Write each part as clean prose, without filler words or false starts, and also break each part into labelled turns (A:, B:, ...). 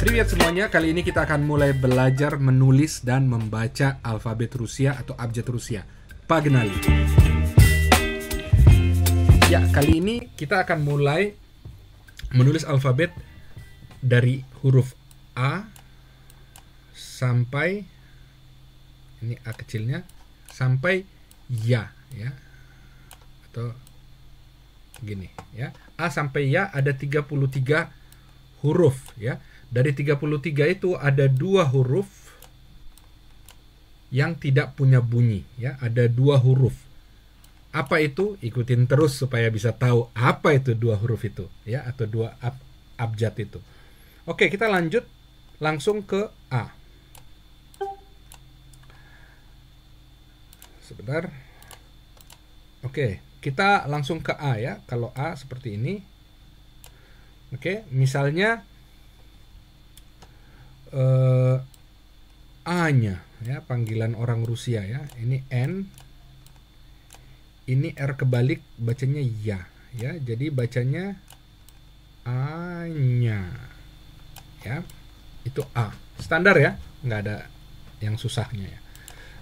A: Privet semuanya, kali ini kita akan mulai belajar menulis dan membaca alfabet Rusia atau abjad Rusia. Paghnali. Ya, kali ini kita akan mulai menulis alfabet dari huruf A sampai, ini A kecilnya, sampai Ya, ya. Atau gini, ya. A sampai Ya ada 33 huruf, ya. Dari 33 itu ada 2 huruf yang tidak punya bunyi, ya. Ada 2 huruf. Apa itu? Ikutin terus supaya bisa tahu apa itu 2 huruf itu, ya, atau 2 abjad itu. Oke, kita lanjut langsung ke A. Sebentar. Oke, kita langsung ke A, ya. Kalau A seperti ini. Oke, misalnya A-nya, ya, panggilan orang Rusia, ya. Ini N, ini R kebalik, bacanya ya, ya. Jadi bacanya A-nya, ya. Itu A, standar, ya, nggak ada yang susahnya, ya.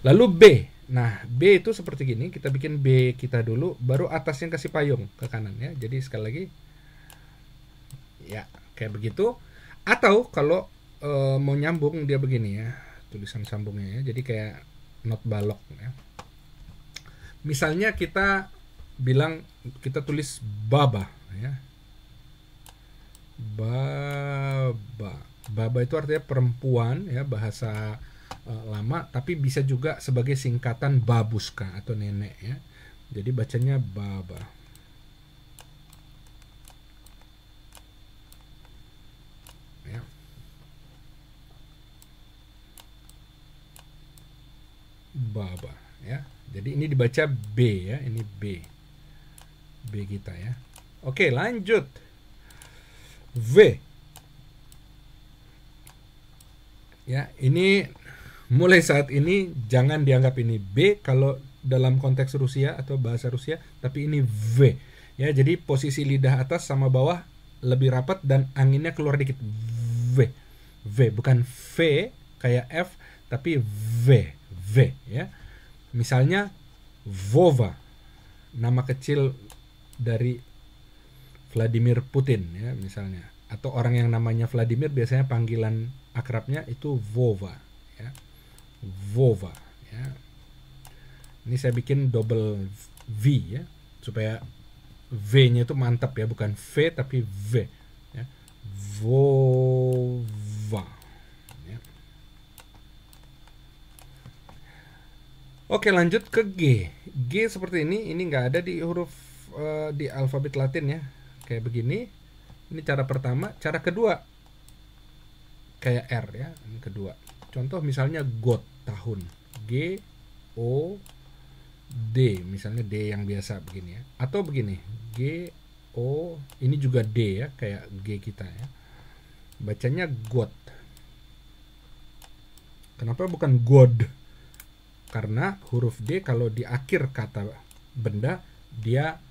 A: Lalu B, nah B itu seperti gini. Kita bikin B kita dulu, baru atasnya kasih payung ke kanan, ya. Jadi sekali lagi, ya, kayak begitu. Atau kalau mau nyambung dia begini, ya, tulisan sambungnya, ya. Jadi kayak not balok, ya. Misalnya kita bilang, kita tulis baba, ya. Baba. Baba itu artinya perempuan, ya, bahasa lama, tapi bisa juga sebagai singkatan babushka atau nenek, ya. Jadi bacanya baba. Ya. Baba, ya. Jadi ini dibaca B, ya. Ini B. B kita, ya. Oke, lanjut. V. Ya, ini mulai saat ini jangan dianggap ini B kalau dalam konteks Rusia atau bahasa Rusia, tapi ini V, ya. Jadi posisi lidah atas sama bawah lebih rapat dan anginnya keluar dikit. V. V, bukan V kayak F, tapi V. V, ya. Misalnya Vova, nama kecil dari Vladimir Putin, ya, misalnya. Atau orang yang namanya Vladimir biasanya panggilan akrabnya itu Vova, ya. Vova, ya. Ini saya bikin double V, ya, supaya V-nya itu mantap, ya, bukan V tapi V, ya. Vova, ya. Oke, lanjut ke G. G seperti ini nggak ada di huruf di alfabet Latin, ya, kayak begini. Ini cara pertama. Cara kedua kayak R, ya, ini kedua. Contoh misalnya God, tahun, G O D, misalnya D yang biasa begini, ya. Atau begini, G O, ini juga D, ya, kayak G kita, ya. Bacanya God. Kenapa bukan God? Karena huruf D kalau di akhir kata benda dia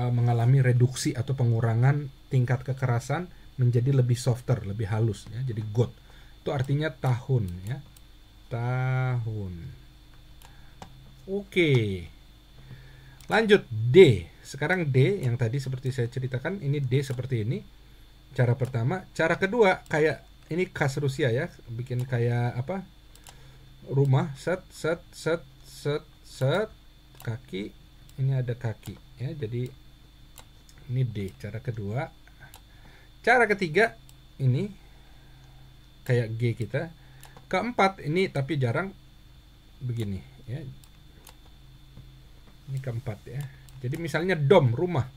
A: mengalami reduksi atau pengurangan tingkat kekerasan menjadi lebih softer, lebih halus, ya. Jadi God itu artinya tahun, ya. Tahun. Oke. Lanjut D. Sekarang D yang tadi seperti saya ceritakan, ini D seperti ini. Cara pertama. Cara kedua kayak ini khas Rusia, ya. Bikin kayak apa? Rumah, set set set set set, kaki, ini ada kaki, ya. Jadi ini D, cara kedua. Cara ketiga ini kayak G kita. Keempat ini tapi jarang begini, ya. Ini keempat, ya. Jadi misalnya dom, rumah.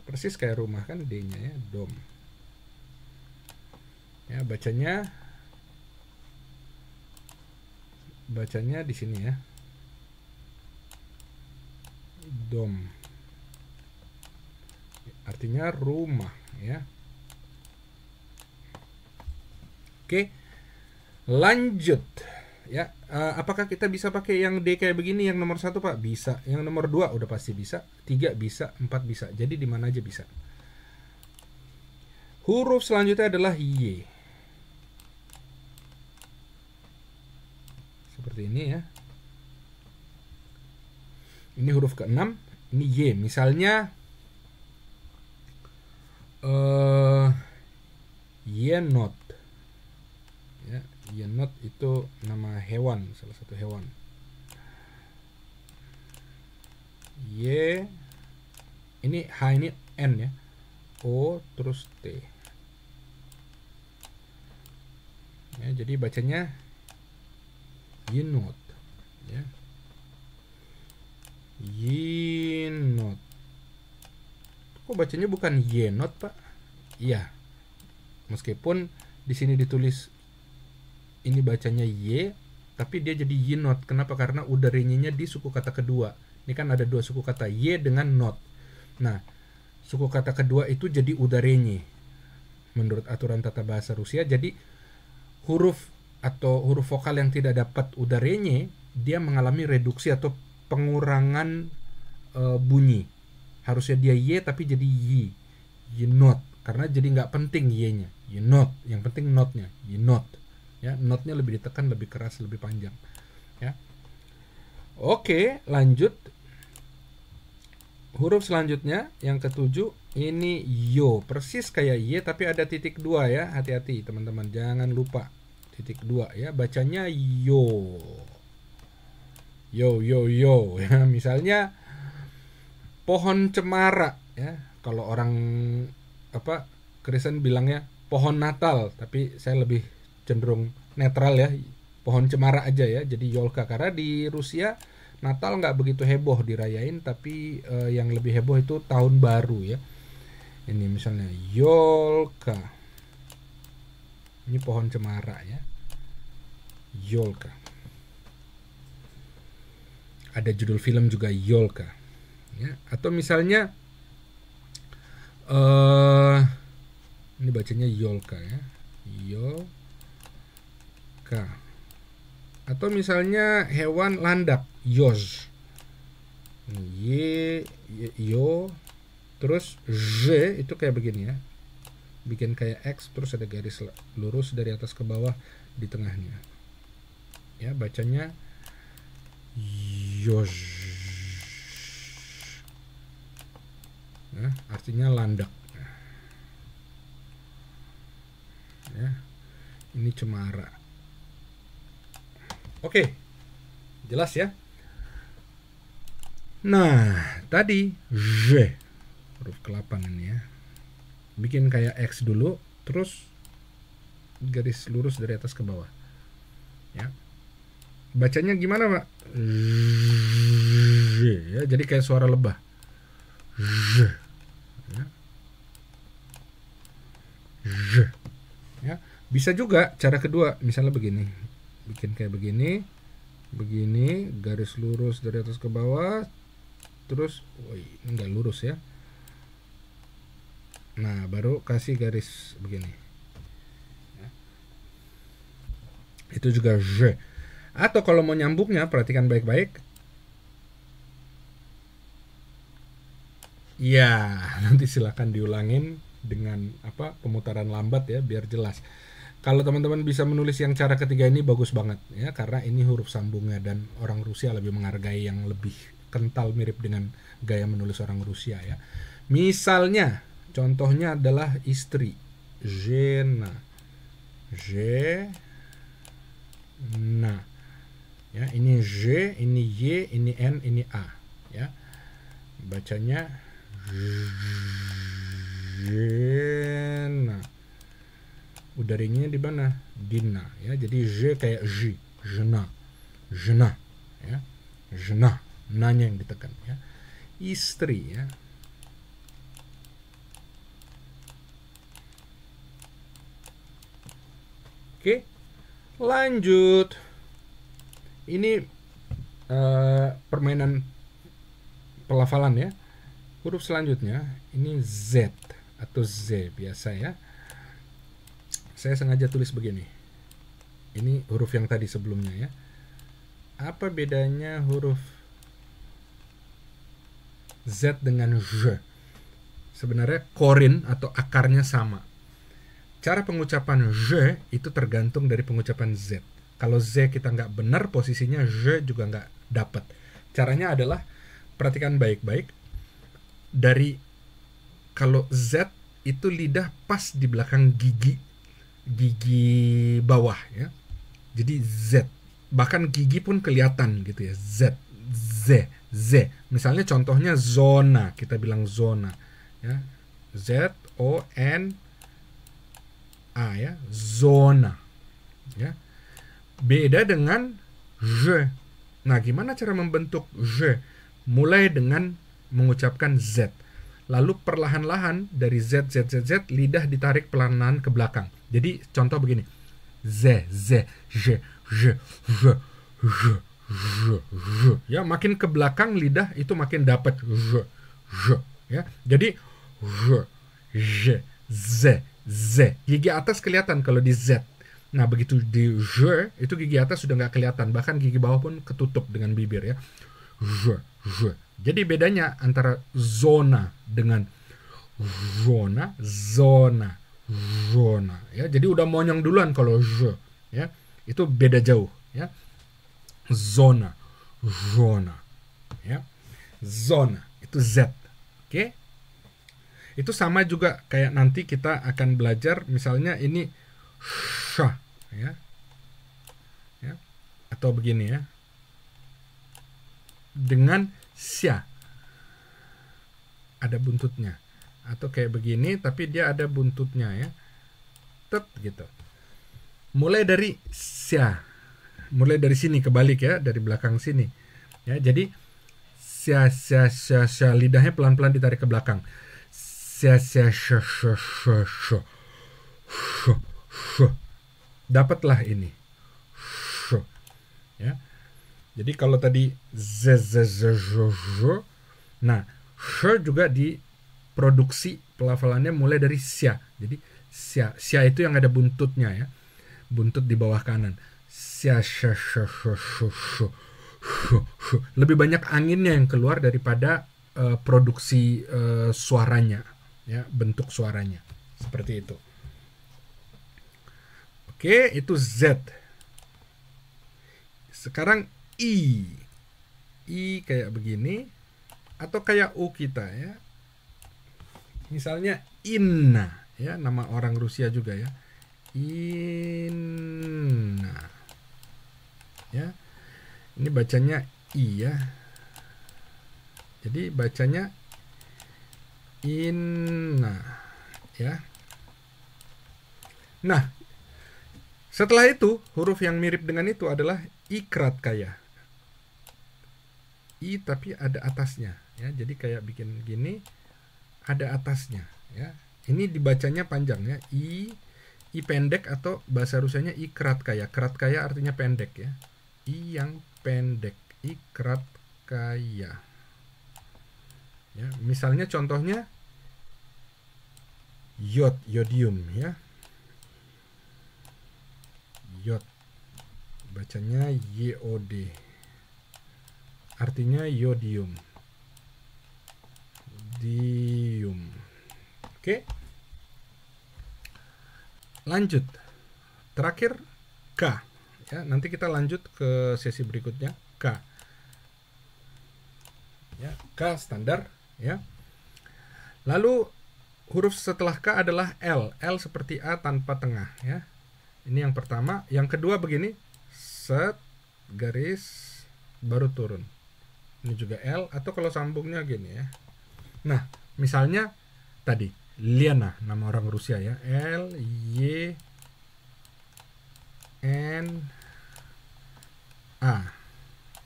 A: Persis kayak rumah kan D-nya, ya, dom. Ya, bacanya di sini, ya. Dom. Artinya rumah, ya. Oke. Lanjut, ya. Apakah kita bisa pakai yang D kayak begini yang nomor 1, Pak? Bisa. Yang nomor 2 udah pasti bisa. 3 bisa, 4 bisa. Jadi di mana aja bisa. Huruf selanjutnya adalah Y. Seperti ini ya. Ini huruf ke-6, ini Y. Misalnya yenot. Ya, yenot itu nama hewan, salah satu hewan. Y, ini H ini N ya. O terus T. Ya, jadi bacanya yenot ya. Yenot. Kok bacanya bukan yenot, Pak? Iya. Meskipun di sini ditulis ini bacanya Y, tapi dia jadi yenot. Kenapa? Karena udaranya di suku kata kedua. Ini kan ada dua suku kata, Y dengan not. Nah, suku kata kedua itu jadi udaranya. Menurut aturan tata bahasa Rusia, jadi huruf atau huruf vokal yang tidak dapat udaranya, dia mengalami reduksi atau pengurangan bunyi. Harusnya dia Y tapi jadi Y. Yenot. Karena jadi nggak penting Y-nya. Yenot. Yang penting notnya. Yenot. Ya, notnya lebih ditekan, lebih keras, lebih panjang. Ya. Oke, lanjut. Huruf selanjutnya yang ke-7 ini yo, persis kayak Y tapi ada titik 2 ya. Hati-hati teman-teman, jangan lupa titik 2 ya. Bacanya yo. Yo yo yo ya. Misalnya pohon cemara ya. Kalau orang Kristen bilangnya pohon Natal, tapi saya lebih cenderung netral ya. Pohon cemara aja ya. Jadi yolka, karena di Rusia Natal nggak begitu heboh dirayain, tapi yang lebih heboh itu tahun baru ya. Ini misalnya yolka. Ini pohon cemara ya. Yolka. Ada judul film juga yolka. Ya. Atau misalnya ini bacanya yolka ya. Yolka. Atau misalnya hewan landak, yoz. Yo, terus Z itu kayak begini ya. Bikin kayak X, terus ada garis lurus dari atas ke bawah di tengahnya. Ya, bacanya yoz. Nah, artinya landak. Ya, ini cemara. Oke, jelas ya. Nah, tadi Z, huruf ke-8 ini ya. Bikin kayak X dulu, terus garis lurus dari atas ke bawah. Ya. Bacanya gimana, Pak? Z, ya, jadi kayak suara lebah. Z. Ya. Z. Ya. Bisa juga cara kedua, misalnya begini. Bikin kayak begini, garis lurus dari atas ke bawah, terus, ini nggak lurus ya. Nah, baru kasih garis begini. Ya. Itu juga Z. Atau kalau mau nyambungnya, perhatikan baik-baik. Ya, nanti silakan diulangin dengan pemutaran lambat ya, biar jelas. Kalau teman-teman bisa menulis yang cara ketiga ini bagus banget ya, karena ini huruf sambungnya dan orang Rusia lebih menghargai yang lebih kental mirip dengan gaya menulis orang Rusia ya. Misalnya contohnya adalah istri, Zena. Ya, ini Z, ini Y, ini N, ini A ya. Bacanya Zena. Udaranya di mana? Dina ya. Jadi Z kayak Z, jena ya. Jena, nanya yang ditekan ya. Istri ya. Oke, lanjut. Ini permainan pelafalan ya. Huruf selanjutnya ini Z atau Z biasa ya. Saya sengaja tulis begini. Ini huruf yang tadi sebelumnya ya. Apa bedanya huruf Z dengan Z? Sebenarnya korin atau akarnya sama. cara pengucapan je itu tergantung dari pengucapan z. Kalau z kita nggak benar posisinya, je juga nggak dapat. Caranya adalah perhatikan baik-baik. Dari kalau z itu lidah pas di belakang gigi bawah ya. Jadi z, bahkan gigi pun kelihatan gitu ya. Z. Misalnya contohnya zona, kita bilang zona ya. Z-O-N-A ya, zona ya. Beda dengan je. Nah, gimana cara membentuk je? Mulai dengan mengucapkan z. Lalu perlahan-lahan dari z, lidah ditarik pelan-pelan ke belakang. Jadi contoh begini. Z, je. Ya, makin ke belakang lidah itu makin dapat je. Ya. Jadi je, z. Gigi atas kelihatan kalau di z. Nah, begitu di je, itu gigi atas sudah nggak kelihatan. Bahkan gigi bawah pun ketutup dengan bibir ya. Je. Jadi bedanya antara zona dengan zona. Ya, jadi udah monyong duluan kalau je. Ya, itu beda jauh. Ya, zona. Ya, zona itu z. Oke? Itu sama juga kayak nanti kita akan belajar misalnya ini sha ya. Atau begini ya. Dengan sya. Ada buntutnya. Atau kayak begini tapi dia ada buntutnya ya. Tet gitu. Mulai dari sya. Mulai dari sini kebalik ya, dari belakang sini. Ya, jadi sya lidahnya pelan-pelan ditarik ke belakang. Sya. Dapatlah ini. Ya. Jadi kalau tadi z. Nah, juga diproduksi pelafalannya mulai dari sya. Jadi sya itu yang ada buntutnya ya. Buntut di bawah kanan. Sya. Lebih banyak anginnya yang keluar daripada produksi suaranya ya, bentuk suaranya. Seperti itu. Oke, itu z. Sekarang i kayak begini atau kayak u kita ya. Misalnya inna ya, nama orang Rusia juga ya. Inna. Ya. Ini bacanya i ya. Jadi bacanya inna ya. Nah, setelah itu huruf yang mirip dengan itu adalah ikrat kaya. I tapi ada atasnya ya. Jadi kayak bikin gini ada atasnya ya. Ini dibacanya panjang ya. I pendek atau bahasa Rusianya ikrat kaya. Krat kaya artinya pendek ya. I yang pendek, ikrat kaya. Ya, misalnya contohnya yodium ya. Yod bacanya YOD. Artinya yodium. Oke. Lanjut. Terakhir K. Ya, nanti kita lanjut ke sesi berikutnya K. Ya, K standar ya. Lalu huruf setelah K adalah L. L seperti A tanpa tengah ya. Ini yang pertama. Yang kedua begini. Set garis baru turun. Ini juga L atau kalau sambungnya gini ya. Nah, misalnya tadi Liana, nama orang Rusia ya. L Y N A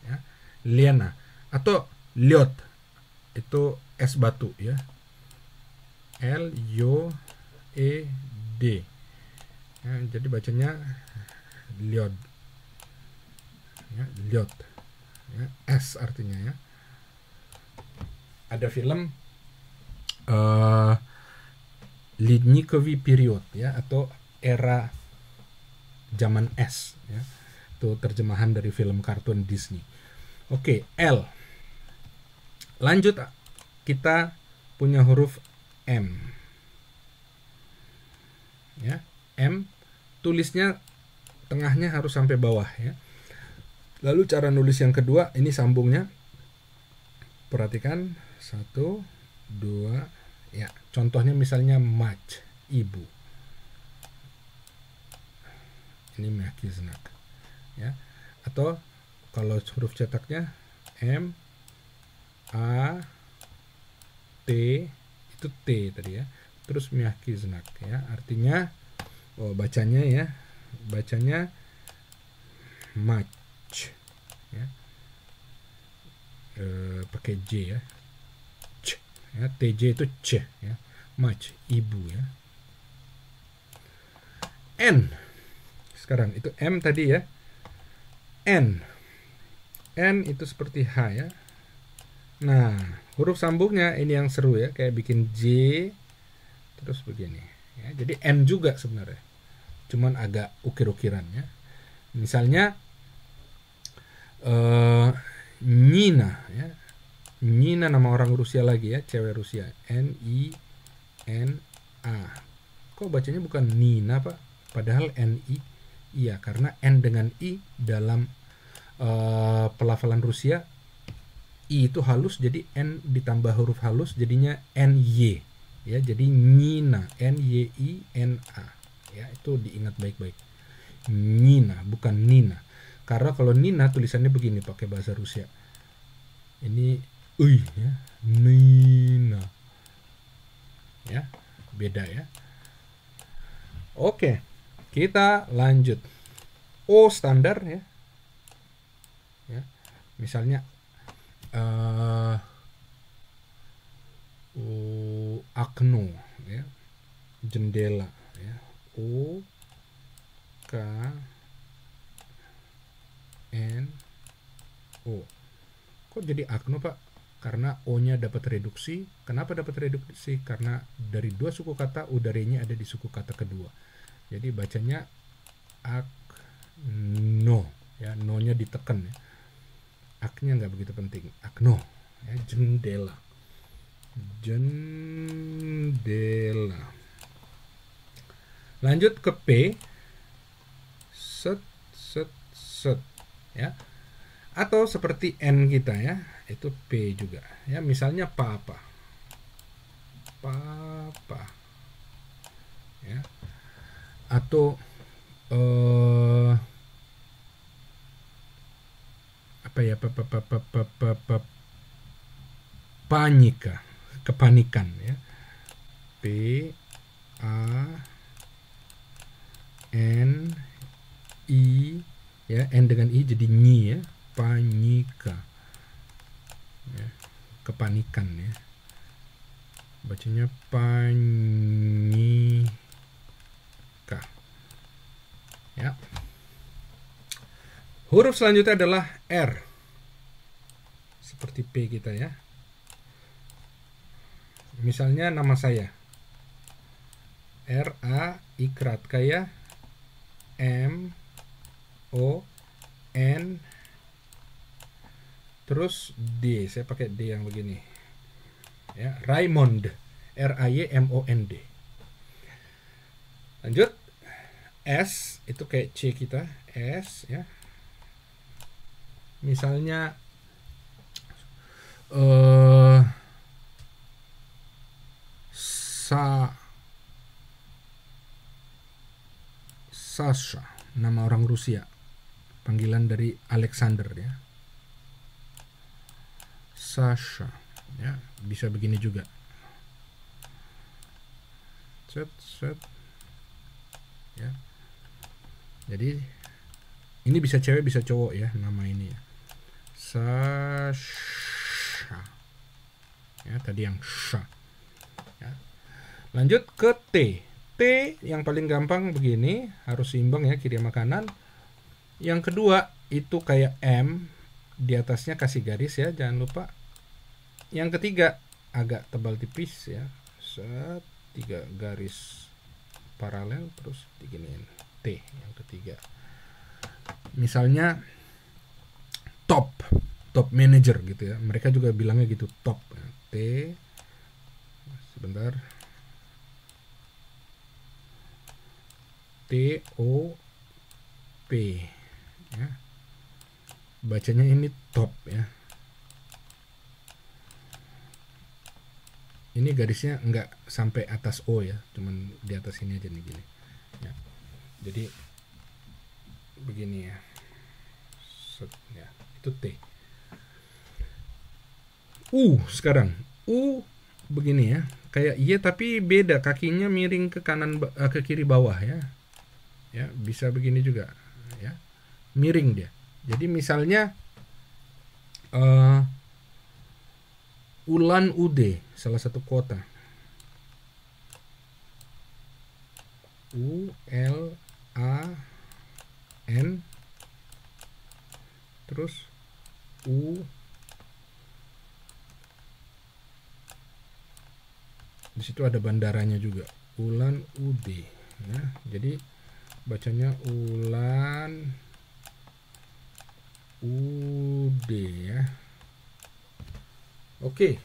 A: ya. Liana atau Lyot itu es batu ya. L Y E D ya, jadi bacanya Lyod ya, Lyot ya, es artinya ya. Ada film Ледниковый период ya, atau era zaman es ya. Itu terjemahan dari film kartun Disney. Oke, L. Lanjut kita punya huruf M. Ya. tulisnya tengahnya harus sampai bawah ya. Lalu cara nulis yang kedua, ini sambungnya. Perhatikan 1, 2, ya. Contohnya misalnya mać, ibu. Ini maki znak, ya. Atau kalau huruf cetaknya M, A, T, itu T tadi ya. Terus maki znak ya. Artinya, bacanya ya, bacanya mać. Ya, pakai J ya, C, ya, TJ itu C ya, mać, ibu ya. N, sekarang itu M tadi ya, N itu seperti H ya. Nah, huruf sambungnya ini yang seru ya, kayak bikin J terus begini ya. Jadi N juga sebenarnya, cuman agak ukir-ukiran ya. Misalnya Nina ya, Nina nama orang Rusia lagi ya, cewek Rusia, N-I-N-A. Kok bacanya bukan Nina pak, padahal N-I? Iya, karena N dengan I dalam pelafalan Rusia, I itu halus, jadi N ditambah huruf halus jadinya N-Y ya, jadi Nina, N-Y-I-N-A ya, itu diingat baik-baik, Nina bukan Nina. Karena kalau Nina tulisannya begini pakai bahasa Rusia. Ini ya, Nina. Ya, beda ya. Oke, kita lanjut. O standar ya. Ya. Misalnya akno ya. Jendela ya. O K N O. Kok jadi akno pak? Karena O-nya dapat reduksi. Kenapa dapat reduksi? Karena dari dua suku kata udaranya ada di suku kata kedua. Jadi bacanya akno ya, no-nya ditekan ya. Aknya nggak begitu penting. Akno ya, jendela. Jendela. Lanjut ke P. Set ya, atau seperti N kita ya, itu P juga ya. Misalnya papa ya, atau apa ya, panika, kepanikan ya, P A N I ya, N dengan I jadi nyi ya, panika ya, kepanikan ya, bacanya panika ya. Huruf selanjutnya adalah R, seperti P kita ya. Misalnya nama saya R A ikrat kayak M O N terus D, saya pakai D yang begini ya, Raymond, R-A-Y-M-O-N-D. Lanjut S, itu kayak C kita, S ya. Misalnya Sasha, nama orang Rusia, panggilan dari Alexander ya, Sasha ya, bisa begini juga, set ya. Jadi ini bisa cewek bisa cowok ya, nama ini ya, Sasha ya, tadi yang sha ya. Lanjut ke T. T yang paling gampang begini, harus seimbang ya, kiri sama kanan. Yang kedua itu kayak M, di atasnya kasih garis ya, jangan lupa. Yang ketiga agak tebal tipis ya, 3 garis paralel terus diginiin, T yang ketiga. Misalnya top manager gitu ya, mereka juga bilangnya gitu, top ya. T, sebentar, T-O-P ya. Bacanya ini top ya. Ini garisnya enggak sampai atas O ya, cuman di atas ini aja nih gini ya. Jadi begini ya. Set, ya, itu T. Sekarang U begini ya, kayak Y tapi beda, kakinya miring ke kanan ke kiri bawah ya. Ya, bisa begini juga ya. Miring dia. Jadi misalnya Ulan Ude, salah satu kota. U-L-A-N terus U, di situ ada bandaranya juga, Ulan Ude ya. Jadi bacanya Ulan Ude ya. Oke.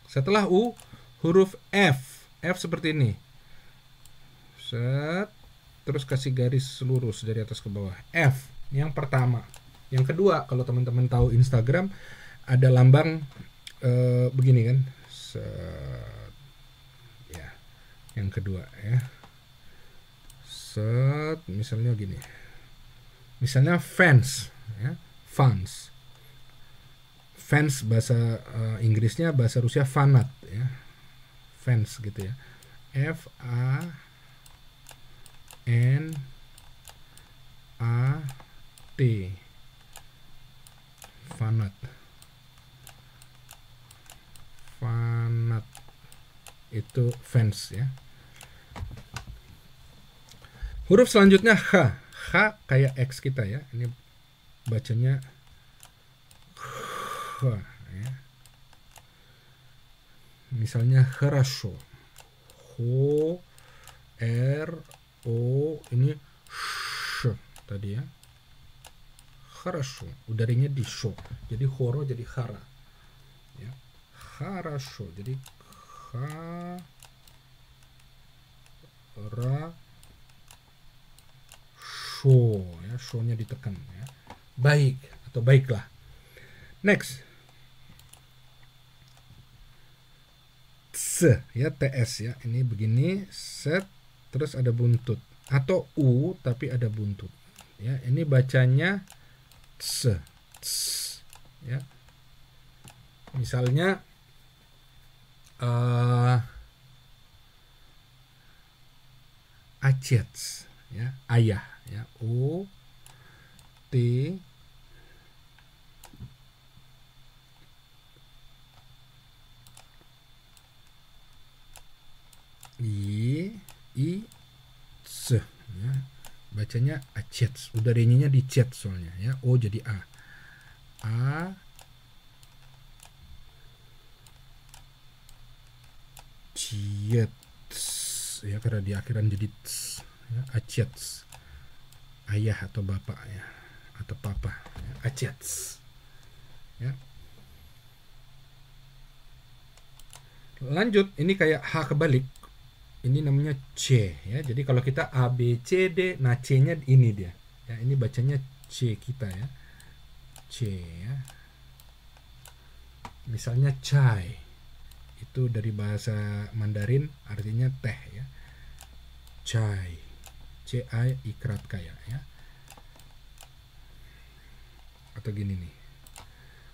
A: Setelah U, huruf F. F seperti ini. Set. Terus kasih garis lurus dari atas ke bawah. F yang pertama. Yang kedua, kalau teman-teman tahu Instagram, ada lambang begini kan. Set. Ya. Yang kedua ya. Set, misalnya gini. Misalnya fans ya. Fans. Fans bahasa Inggrisnya, bahasa Rusia fanat ya. Fans gitu ya. F A N A T. Fanat. Fanat. Itu fans ya. Huruf selanjutnya H. H kayak X kita ya. Ini bacanya H ya. Misalnya хорошо. Ho R O, ini sh tadi ya. Хорошо. Udaranya di sho. Jadi horo jadi hara. Ya. Хорошо. Jadi sho ya, sho-nya ditekan ya. Baik atau baiklah. Next. S ya, TS ya. Ini begini, set, terus ada buntut atau U tapi ada buntut. Ya, ini bacanya ts, ya. Misalnya Acets ya, ayah ya. O T I S ya. Bacanya Acets. Udaranya di cet soalnya ya. O jadi A. Acets ya, karena di akhiran jadi ts ya. Acets. Ayah atau bapak ya, atau papa ya. Acets ya. Lanjut, ini kayak H kebalik. Ini namanya C ya. Jadi kalau kita A B C D, nah C-nya ini dia. Ya, ini bacanya C kita ya. C ya. Misalnya chai. Itu dari bahasa Mandarin artinya teh ya. Chai. C A ikrat kaya ya. Atau gini nih.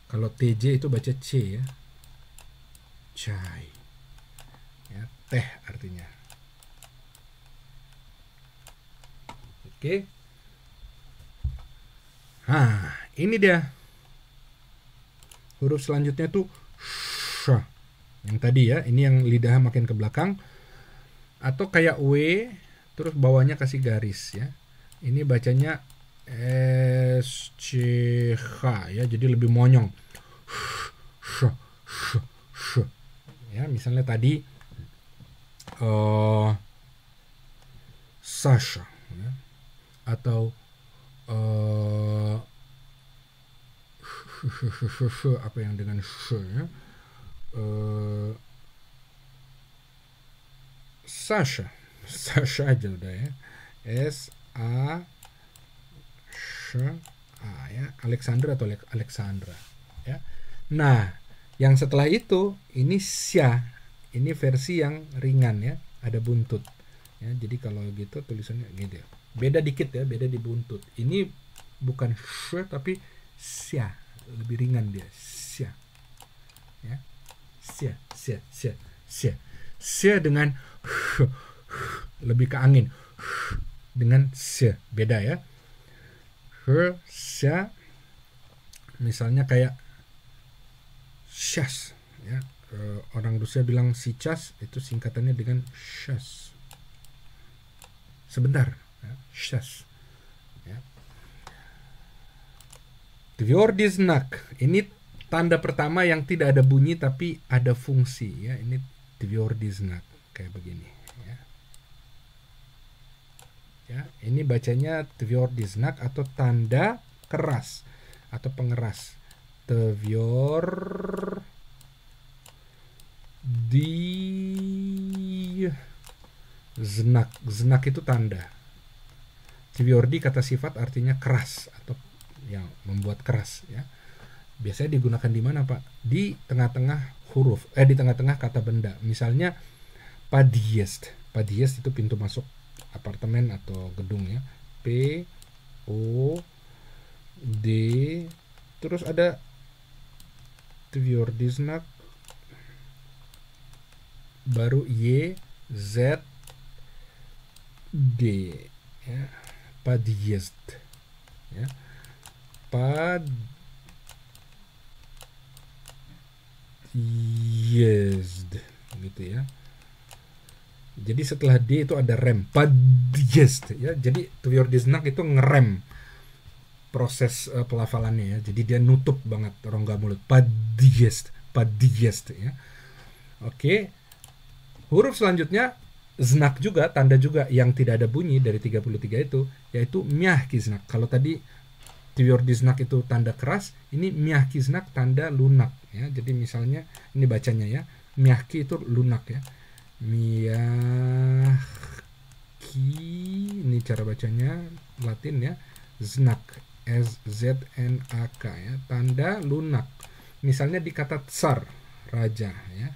A: Kalau TJ itu baca C ya. Chai. Ya, teh artinya. Oke. Nah, ini dia. Huruf selanjutnya tuh sh. Yang tadi ya, ini yang lidah makin ke belakang. Atau kayak W, terus bawahnya kasih garis ya. Ini bacanya S C H ya, jadi lebih monyong. Sh, sh, sh. Ya, misalnya tadi Sasha ya. Atau apa yang dengan sh ya. Sasha aja udah ya. S A Sh A ya, Alexandra atau Alexandra ya. Nah, yang setelah itu ini sya. Ini versi yang ringan ya, ada buntut. Ya, jadi kalau gitu tulisannya gitu. Beda dikit ya, beda di buntut. Ini bukan sh tapi sya, lebih ringan dia. Sya. Ya. Sya, sya, sya, sya. Sya dengan lebih ke angin. Dengan sya, beda ya. Sya misalnya kayak syas ya. Orang Rusia bilang сейчас itu singkatannya dengan сейчас. Sebentar, ya, сейчас. Ya. Tvrdy znak. Ini tanda pertama yang tidak ada bunyi tapi ada fungsi ya. Ini tvrdy znak kayak begini ya. Ya, ini bacanya tvrdy znak atau tanda keras atau pengeras. Di znak. Znak itu tanda. Tvrdy kata sifat artinya keras atau yang membuat keras ya. Biasanya digunakan di mana, Pak? Di tengah-tengah huruf, di tengah-tengah kata benda. Misalnya подъезд. Подъезд itu pintu masuk apartemen atau gedung ya. P O D terus ada tvrdy znak baru Y Z D ya. Подъезд ya. Подъезд gitu ya. Jadi setelah D itu ada rem, подъезд ya. Jadi tvrdy znak itu ngerem proses pelafalannya ya. Jadi dia nutup banget rongga mulut. Подъезд, подъезд ya. Oke. Huruf selanjutnya znak juga, tanda juga yang tidak ada bunyi dari 33 itu, yaitu mягкий znak. Kalau tadi tvrdy znak itu tanda keras, ini mягкий znak tanda lunak ya. Jadi misalnya ini bacanya ya, mягкий itu lunak ya. Mягкий, ini cara bacanya Latin ya. Znak, S Z N A K ya, tanda lunak. Misalnya di kata tsar, raja ya.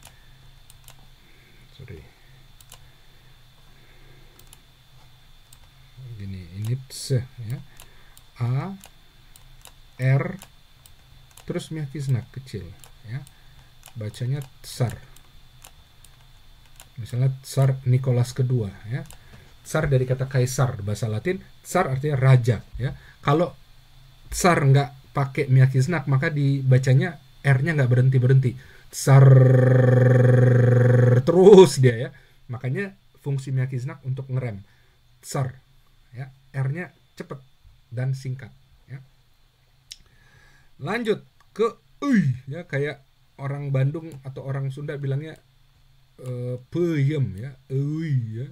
A: Sorry. Gini, ini ts ya. A R terus mягкий znak kecil ya. Bacanya tsar. Misalnya Tsar Nicholas kedua ya. Tsar dari kata kaisar bahasa Latin, tsar artinya raja ya. Kalau tsar nggak pakai mягкий znak maka dibacanya R-nya nggak berhenti-berhenti. Tsar terus dia ya. Makanya fungsi mягкий znak untuk ngerem. Tsar ya. R-nya cepat dan singkat ya. Lanjut ke ya, kayak orang Bandung atau orang Sunda bilangnya peyem ya, ya,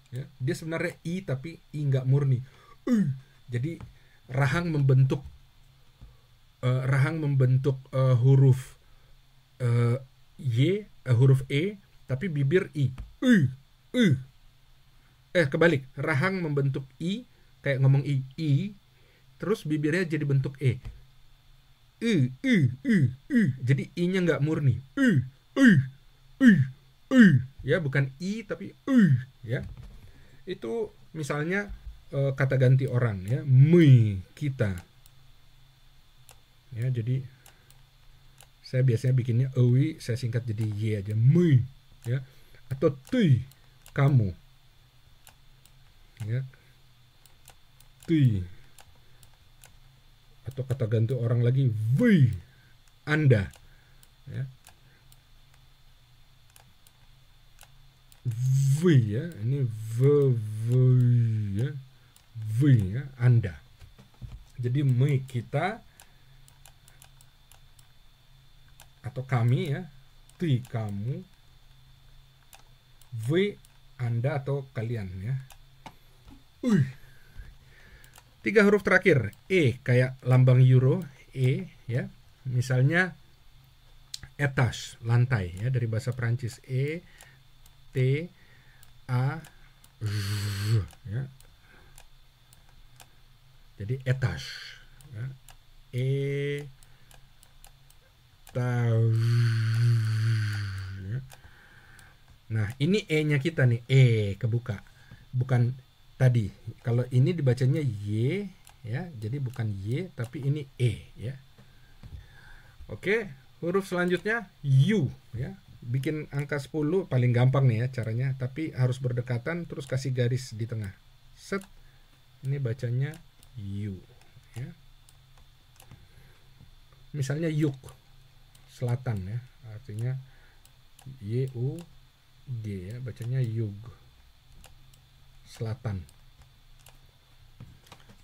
A: ya. Dia sebenarnya i tapi i nggak murni. Jadi rahang membentuk huruf y, huruf e, tapi bibir i. Kebalik, rahang membentuk i kayak ngomong i, terus bibirnya jadi bentuk e. Jadi i-nya nggak murni. Ya, bukan i tapi ya. Itu misalnya kata ganti orang ya, мы, kita. Ya, jadi saya biasanya bikinnya ewi, saya singkat jadi y aja, мы ya. Atau ты, kamu. Ya. Ты. Atau kata ganti orang lagi, вы, Anda. Ya. V ya, ini v ya, v ya, Anda. Jadi мы, kita, atau kami ya, ты, kamu, v, Anda atau kalian ya. 3 huruf terakhir, kayak lambang euro, ya. Misalnya etage, lantai ya, dari bahasa Prancis, T A Ya. Jadi etage. Ya. Ya. Nah, ini E-nya kita nih, kebuka. Bukan tadi. Kalau ini dibacanya Y, ya. Jadi bukan Y, tapi ini E, ya. Oke, huruf selanjutnya U, ya. Bikin angka 10 paling gampang nih ya caranya, tapi harus berdekatan terus kasih garis di tengah. Set. Ini bacanya U, ya. Misalnya yuk, selatan ya. Artinya Y-U-G ya, bacanya yug. Selatan.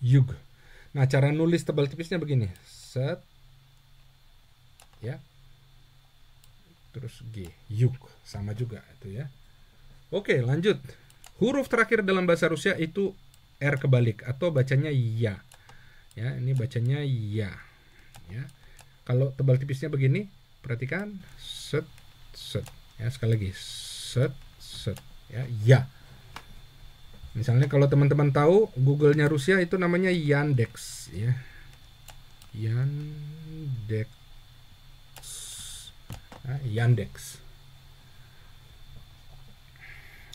A: Yug. Nah, cara nulis tebal tipisnya begini. Set. Ya. Terus G, yug. Sama juga itu ya. Oke, lanjut. Huruf terakhir dalam bahasa Rusia itu R kebalik atau bacanya ya. Ya, ini bacanya ya. Ya. Kalau tebal tipisnya begini, perhatikan. Set, set. Ya, sekali lagi. Set, set. Ya, ya. Misalnya kalau teman-teman tahu Google-nya Rusia itu namanya Yandex ya. Yandex. Nah, Yandex.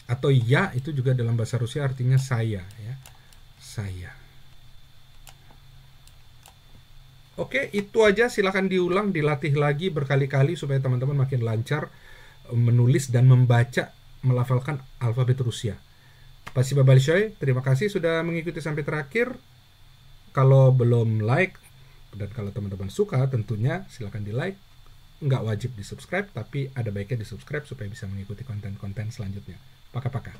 A: Atau ya itu juga dalam bahasa Rusia artinya saya ya. Saya. Oke, itu aja, silakan diulang, dilatih lagi berkali-kali supaya teman-teman makin lancar menulis dan membaca, melafalkan alfabet Rusia. Spasiba большое, terima kasih sudah mengikuti sampai terakhir. Kalau belum like dan kalau teman-teman suka tentunya silakan di like. Nggak wajib di subscribe, tapi ada baiknya di subscribe supaya bisa mengikuti konten-konten selanjutnya. Paka-paka.